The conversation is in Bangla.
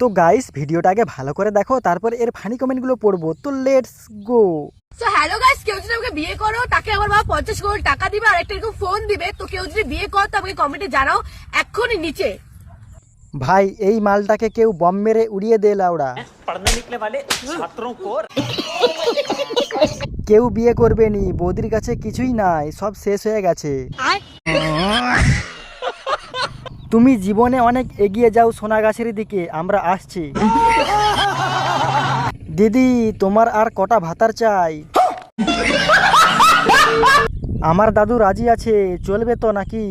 তো গাইস ভিডিওটা আগে ভালো করে দেখো, তারপর এর ফানি কমেন্টগুলো পড়বো। তো let's go. So hello guys, কেউ যদি আমাকে বিয়ে করো তাকে আমার বাবা 50 কোটি টাকা দিবে আর একটা এরকম ফোন দিবে। তো কেউ যদি বিয়ে করো তো আমাকে কমেন্টে জানাও এক্ষুনি নিচে। ভাই এই মালটাকে কেউ বম মেরে উড়িয়ে দে লাউড়া। पढ़ने निकले वाले छात्रों को কেউ বিয়ে করবে নি, বৌদির কাছে কিছুই নাই, সব শেষ হয়ে গেছে। তুমি জীবনে অনেক এগিয়ে যাও সোনাগাছির দিকে, আমরা আসছি। দিদি তোমার আর কটা ভাতার চাই? আমার দাদু রাজি আছে, চলবে তো নাকি?